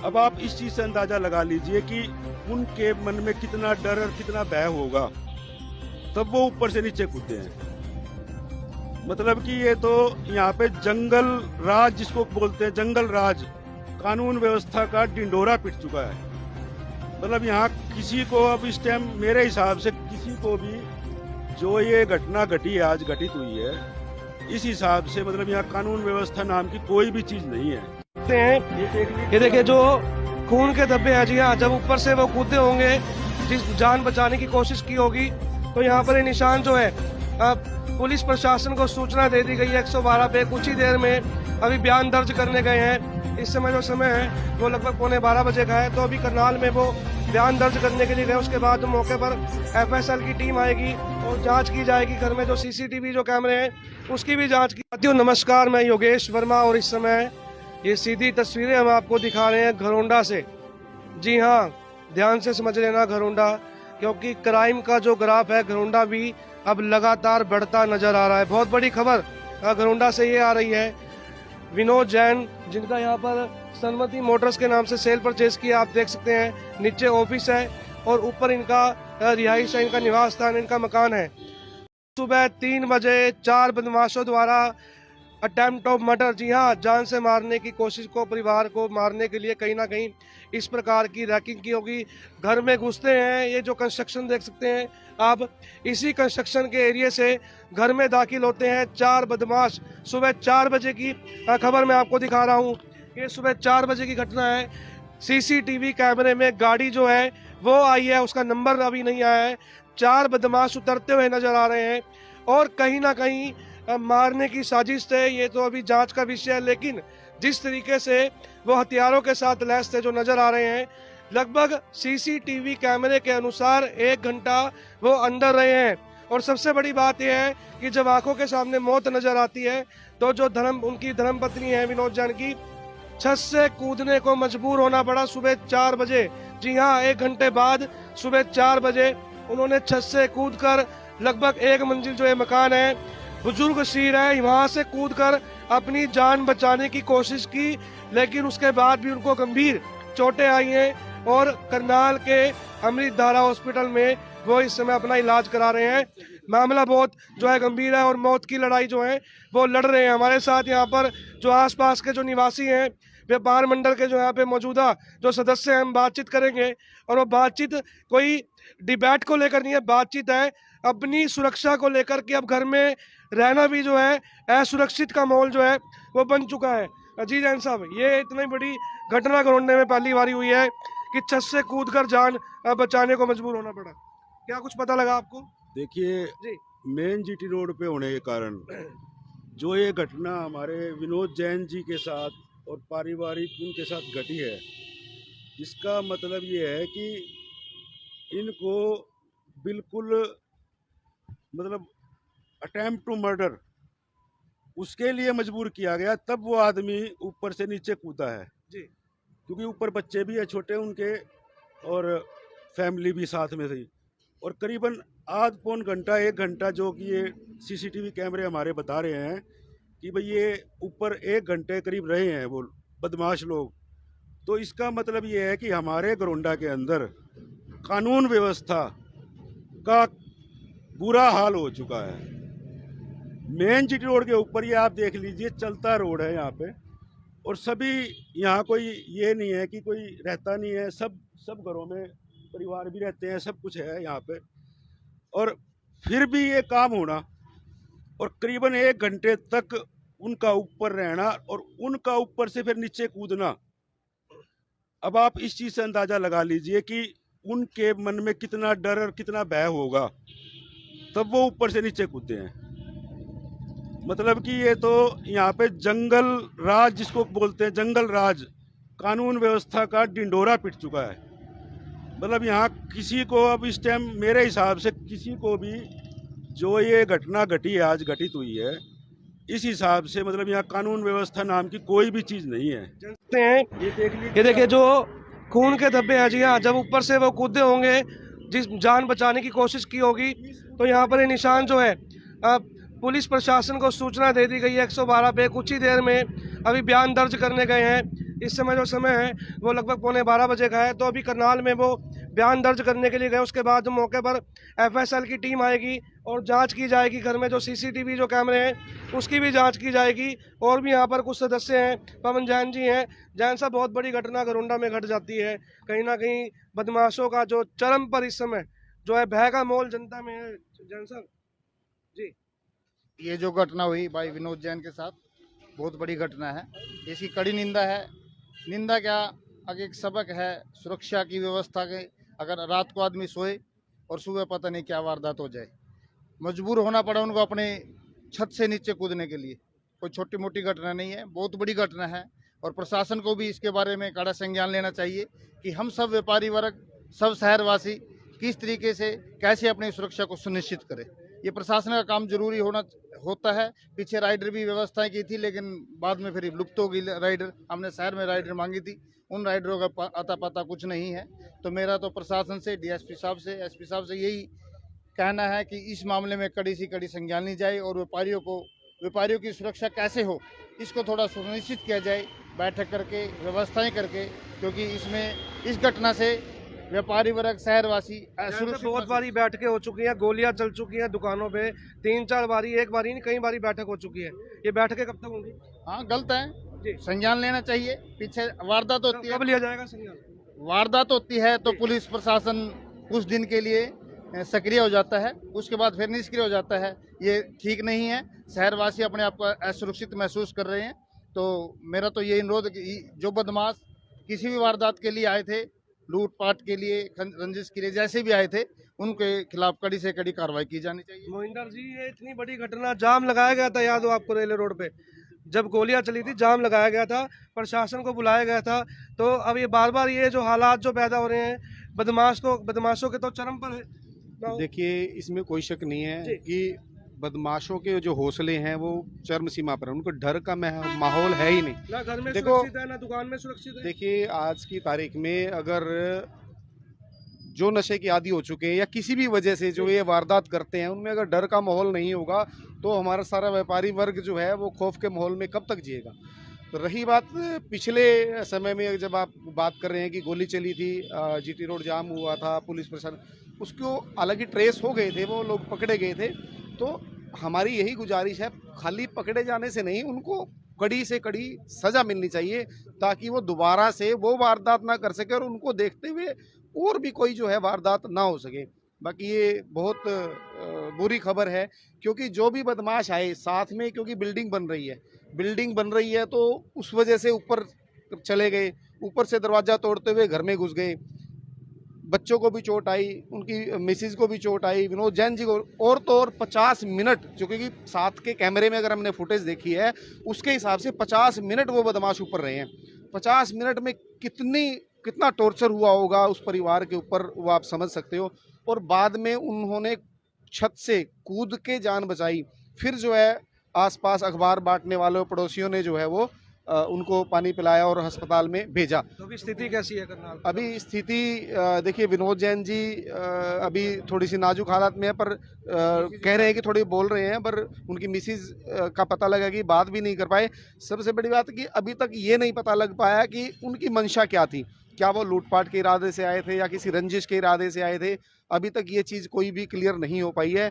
अब आप इस चीज से अंदाजा लगा लीजिए कि उनके मन में कितना डर और कितना भय होगा, तब वो ऊपर से नीचे कूदते हैं। मतलब कि ये तो यहाँ पे जंगल राज जिसको बोलते हैं, जंगल राज कानून व्यवस्था का डिंडोरा पिट चुका है। मतलब यहाँ किसी को अब इस टाइम मेरे हिसाब से किसी को भी जो ये घटना घटी आज घटित हुई है, इस हिसाब से मतलब यहाँ कानून व्यवस्था नाम की कोई भी चीज नहीं है। ये देखिए जो खून के धब्बे हैं जी हाँ, जब ऊपर से वो कूदे होंगे, जिस जान बचाने की कोशिश की होगी, तो यहाँ पर ये निशान जो है पुलिस प्रशासन को सूचना दे दी गई है 112 पे। कुछ ही देर में अभी बयान दर्ज करने गए हैं। इस समय जो समय है वो लगभग 11:15 बजे का है। तो अभी करनाल में वो बयान दर्ज करने के लिए गए। उसके बाद मौके पर FSL की टीम आएगी और जांच की जाएगी। घर में जो CCTV जो कैमरे हैं उसकी भी जांच की जाती है। नमस्कार, मैं योगेश वर्मा और इस समय ये सीधी तस्वीरें हम आपको दिखा रहे हैं घरौंडा से। जी हाँ, ध्यान से समझ लेना घरौंडा, क्योंकि क्राइम का जो ग्राफ है घरौंडा भी अब लगातार बढ़ता नजर आ रहा है। बहुत बड़ी खबर घरौंडा से ये आ रही है। विनोद जैन, जिनका यहाँ पर सनमती मोटर्स के नाम से सेल परचेज किया, आप देख सकते हैं। नीचे ऑफिस है और ऊपर इनका रिहाइश है, इनका निवास स्थान, इनका मकान है। सुबह 3 बजे 4 बदमाशों द्वारा अटेम्प्ट ऑफ मर्डर, जी हाँ, जान से मारने की कोशिश को, परिवार को मारने के लिए कहीं ना कहीं इस प्रकार की रैकिंग की होगी। घर में घुसते हैं। ये जो कंस्ट्रक्शन देख सकते हैं आप, इसी कंस्ट्रक्शन के एरिया से घर में दाखिल होते हैं 4 बदमाश। सुबह 4 बजे की खबर मैं आपको दिखा रहा हूँ। ये सुबह 4 बजे की घटना है। CCTV कैमरे में गाड़ी जो है वो आई है, उसका नंबर अभी नहीं आया है। 4 बदमाश उतरते हुए नजर आ रहे हैं और कहीं ना कहीं मारने की साजिश थे। ये तो अभी जांच का विषय है, लेकिन जिस तरीके से वो हथियारों के साथ लैस थे जो नजर आ रहे हैं, लगभग CCTV कैमरे के अनुसार 1 घंटा वो अंदर रहे हैं। और सबसे बड़ी बात यह है कि जब आंखों के सामने मौत नजर आती है तो जो उनकी धर्मपत्नी है विनोद जैन की, छत से कूदने को मजबूर होना पड़ा सुबह 4 बजे। जी हाँ, 1 घंटे बाद सुबह 4 बजे उन्होंने छत से कूदकर लगभग 1 मंजिल जो ये मकान है, बुजुर्ग शीर है, वहां से कूदकर अपनी जान बचाने की कोशिश की, लेकिन उसके बाद भी उनको गंभीर चोटें आई हैं और करनाल के अमृतधारा हॉस्पिटल में वो इस समय अपना इलाज करा रहे हैं। मामला बहुत जो है गंभीर है और मौत की लड़ाई जो है वो लड़ रहे हैं। हमारे साथ यहाँ पर जो आसपास के जो निवासी हैं, व्यापार मंडल के जो यहाँ पे मौजूदा जो सदस्य हैं, हम बातचीत करेंगे। और वो बातचीत कोई डिबेट को लेकर नहीं है, बातचीत है अपनी सुरक्षा को लेकर कि अब घर में रहना भी जो है असुरक्षित का माहौल जो है वो बन चुका है। जी जैन साहब, ये इतनी बड़ी घटना घरौंडे में पहली बारी हुई है कि छत से कूदकर जान बचाने को मजबूर होना पड़ा। क्या कुछ पता लगा आपको? देखिए, मेन GT रोड पे होने के कारण जो ये घटना हमारे विनोद जैन जी के साथ और पारिवारिक उनके साथ घटी है, इसका मतलब ये है कि इनको बिल्कुल मतलब अटेम्प्ट टू मर्डर उसके लिए मजबूर किया गया, तब वो आदमी ऊपर से नीचे कूदा है जी। क्योंकि ऊपर बच्चे भी है छोटे उनके और फैमिली भी साथ में थी। और करीबन आध पौन घंटा 1 घंटा जो कि ये CCTV कैमरे हमारे बता रहे हैं कि भाई ये ऊपर 1 घंटे करीब रहे हैं वो बदमाश लोग। तो इसका मतलब ये है कि हमारे घरौंडा के अंदर कानून व्यवस्था का बुरा हाल हो चुका है। मेन GT रोड के ऊपर ये आप देख लीजिए, चलता रोड है यहाँ पे, और सभी यहाँ कोई ये नहीं है कि कोई रहता नहीं है, सब घरों में परिवार भी रहते हैं, सब कुछ है यहाँ पे। और फिर भी ये काम होना और करीबन 1 घंटे तक उनका ऊपर रहना और उनका ऊपर से फिर नीचे कूदना। अब आप इस चीज से अंदाजा लगा लीजिए कि उनके मन में कितना डर और कितना भय होगा, तब वो ऊपर से नीचे कूदते हैं। मतलब कि ये तो यहाँ पे जंगल राज जिसको बोलते हैं, जंगल राज कानून व्यवस्था का डिंडोरा पिट चुका है। मतलब यहाँ किसी को अब इस टाइम मेरे हिसाब से किसी को भी जो ये घटना घटी आज घटित हुई है, इस हिसाब से मतलब यहाँ कानून व्यवस्था नाम की कोई भी चीज नहीं है। ये देखिए जो खून के धब्बे हैं जी हाँ, जब ऊपर से वो कूदे होंगे, जिस जान बचाने की कोशिश की होगी, तो यहाँ पर ये निशान जो है पुलिस प्रशासन को सूचना दे दी गई है 112 पे। कुछ ही देर में अभी बयान दर्ज करने गए हैं। इस समय जो समय है वो लगभग 11:15 बजे का है। तो अभी करनाल में वो बयान दर्ज करने के लिए गए। उसके बाद मौके पर एफएसएल की टीम आएगी और जांच की जाएगी। घर में जो सीसीटीवी जो कैमरे हैं उसकी भी जांच की जाएगी। और भी यहाँ पर कुछ सदस्य हैं, पवन जैन जी हैं। जैन साहब, बहुत बड़ी घटना गरुंडा में घट जाती है। कहीं ना कहीं बदमाशों का जो चरम पर इस समय जो है भय का माहौल जनता में है। जैन साहब जी, ये जो घटना हुई भाई विनोद जैन के साथ बहुत बड़ी घटना है। इसकी कड़ी निंदा है। निंदा क्या, आगे एक सबक है सुरक्षा की व्यवस्था के। अगर रात को आदमी सोए और सुबह पता नहीं क्या वारदात हो जाए, मजबूर होना पड़ा उनको अपने छत से नीचे कूदने के लिए। कोई छोटी मोटी घटना नहीं है, बहुत बड़ी घटना है। और प्रशासन को भी इसके बारे में कड़ा संज्ञान लेना चाहिए कि हम सब व्यापारी वर्ग, सब शहरवासी किस तरीके से कैसे अपनी सुरक्षा को सुनिश्चित करें। ये प्रशासन का काम जरूरी होता है। पीछे राइडर भी व्यवस्थाएं की थी, लेकिन बाद में फिर लुप्त हो गई राइडर। हमने शहर में राइडर मांगी थी, उन राइडरों का अता पता कुछ नहीं है। तो मेरा तो प्रशासन से, डीएसपी साहब से, एसपी साहब से यही कहना है कि इस मामले में कड़ी से कड़ी संज्ञान ली जाए और व्यापारियों की सुरक्षा कैसे हो इसको थोड़ा सुनिश्चित किया जाए, बैठक करके, व्यवस्थाएं करके। क्योंकि इसमें इस घटना से व्यापारी वर्ग, शहरवासी सुरक्षित बहुत बारी बैठकें हो चुकी हैं, गोलियां चल चुकी हैं दुकानों पे 3-4 बारी, एक बारी नहीं कई बारी बैठक हो चुकी है। ये बैठकें कब तक होंगी? हाँ, गलत है जी, संज्ञान लेना चाहिए। पीछे वारदात होती है, कब लिया जाएगा संज्ञान? वारदात होती है तो पुलिस प्रशासन कुछ दिन के लिए सक्रिय हो जाता है, उसके बाद फिर निष्क्रिय हो जाता है। ये ठीक नहीं है। शहरवासी अपने आप को असुरक्षित महसूस कर रहे हैं। तो मेरा तो ये अनुरोध कि जो बदमाश किसी भी वारदात के लिए आए थे, लूटपाट के लिए, रंजिश के लिए, जैसे भी आए थे, उनके खिलाफ कड़ी से कड़ी कार्रवाई की जानी चाहिए। मोहिंदर जी, ये इतनी बड़ी घटना, जाम लगाया गया था, याद हो आपको रेलवे रोड पे जब गोलियां चली थी, जाम लगाया गया था, प्रशासन को बुलाया गया था। तो अब ये बार बार ये जो हालात जो पैदा हो रहे हैं, बदमाशों के तो चरम पर है। देखिए, इसमें कोई शक नहीं है जी। कि बदमाशों के जो हौसले हैं वो चरम सीमा पर हैं। उनको डर का माहौल है ही नहीं। ना घर में देखो, सुरक्षित है, ना दुकान में सुरक्षित है। देखिए, आज की तारीख में अगर जो नशे की आदी हो चुके हैं या किसी भी वजह से जो ये वारदात करते हैं, उनमें अगर डर का माहौल नहीं होगा तो हमारा सारा व्यापारी वर्ग जो है वो खौफ के माहौल में कब तक जिएगा। तो रही बात पिछले समय में, जब आप बात कर रहे हैं कि गोली चली थी, जीटी रोड जाम हुआ था, पुलिस प्रशासन उसको हालांकि ट्रेस हो गए थे, वो लोग पकड़े गए थे। तो हमारी यही गुजारिश है, खाली पकड़े जाने से नहीं, उनको कड़ी से कड़ी सजा मिलनी चाहिए ताकि वो दोबारा से वो वारदात ना कर सके और उनको देखते हुए और भी कोई जो है वारदात ना हो सके। बाकी ये बहुत बुरी खबर है, क्योंकि जो भी बदमाश आए साथ में, क्योंकि बिल्डिंग बन रही है तो उस वजह से ऊपर चले गए, ऊपर से दरवाज़ा तोड़ते हुए घर में घुस गए। बच्चों को भी चोट आई, उनकी मिसिज को भी चोट आई, विनोद जैन जी को। और तो और 50 मिनट, जो कि साथ के कैमरे में अगर हमने फुटेज देखी है उसके हिसाब से 50 मिनट वो बदमाश ऊपर रहे हैं। 50 मिनट में कितना टॉर्चर हुआ होगा उस परिवार के ऊपर, वो आप समझ सकते हो। और बाद में उन्होंने छत से कूद के जान बचाई। फिर जो है आसपास अखबार बांटने वालों, पड़ोसियों ने जो है वो उनको पानी पिलाया और अस्पताल में भेजा। तो अभी स्थिति कैसी है करनाल? अभी स्थिति देखिए, विनोद जैन जी अभी थोड़ी सी नाजुक हालत में है, पर कह रहे हैं कि थोड़ी बोल रहे हैं, पर उनकी मिसिज का पता लगा कि बात भी नहीं कर पाए। सबसे बड़ी बात है कि अभी तक ये नहीं पता लग पाया कि उनकी मंशा क्या थी। क्या वो लूटपाट के इरादे से आए थे या किसी रंजिश के इरादे से आए थे? अभी तक ये चीज़ कोई भी क्लियर नहीं हो पाई है।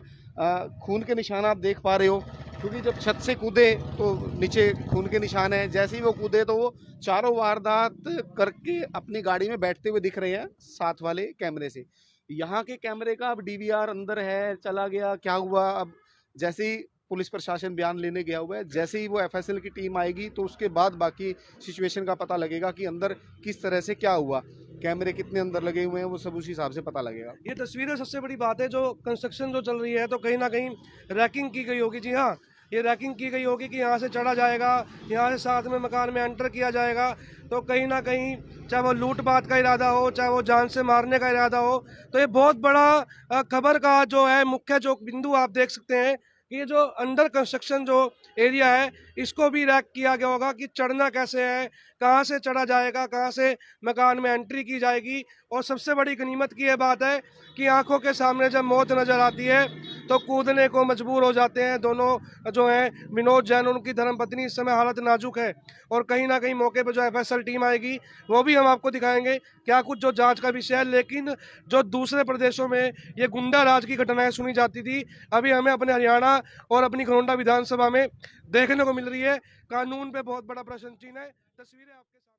खून के निशान आप देख पा रहे हो, क्योंकि जब छत से कूदे तो नीचे खून के निशान हैं। जैसे ही वो कूदे तो वो चारों वारदात करके अपनी गाड़ी में बैठते हुए दिख रहे हैं साथ वाले कैमरे से। यहाँ के कैमरे का अब डीवीआर अंदर है, चला गया, क्या हुआ? अब जैसे ही पुलिस प्रशासन बयान लेने गया हुआ है, जैसे ही वो एफएसएल की टीम आएगी तो उसके बाद बाकी सिचुएशन का पता लगेगा कि अंदर किस तरह से क्या हुआ, कैमरे कितने अंदर लगे हुए हैं, वो सब उसी हिसाब से पता लगेगा। ये तस्वीरें सबसे बड़ी बात है, जो कंस्ट्रक्शन जो चल रही है तो कहीं ना कहीं रैकिंग की गई होगी। जी हाँ, ये रैकिंग की गई होगी कि यहाँ से चढ़ा जाएगा, यहाँ से साथ में मकान में एंटर किया जाएगा। तो कहीं ना कहीं चाहे वो लूटपाट का इरादा हो, चाहे वो जान से मारने का इरादा हो, तो ये बहुत बड़ा खबर का जो है मुख्य जो बिंदु आप देख सकते हैं कि ये जो अंडर कंस्ट्रक्शन जो एरिया है, इसको भी रैक किया गया होगा कि चढ़ना कैसे है, कहाँ से चढ़ा जाएगा, कहाँ से मकान में एंट्री की जाएगी। और सबसे बड़ी गनीमत की यह बात है कि आंखों के सामने जब मौत नजर आती है तो कूदने को मजबूर हो जाते हैं दोनों जो हैं। विनोद जैन, उनकी धर्मपत्नी, इस समय हालत नाजुक है और कहीं ना कहीं मौके पर जो एफएसएल टीम आएगी वो भी हम आपको दिखाएंगे क्या कुछ जो जांच का विषय है। लेकिन जो दूसरे प्रदेशों में ये गुंडा राज की घटनाएं सुनी जाती थी, अभी हमें अपने हरियाणा और अपनी खरोंडा विधानसभा में देखने को मिल रही है। कानून पे बहुत बड़ा प्रश्न चिन्ह है। तस्वीरें आपके साथ।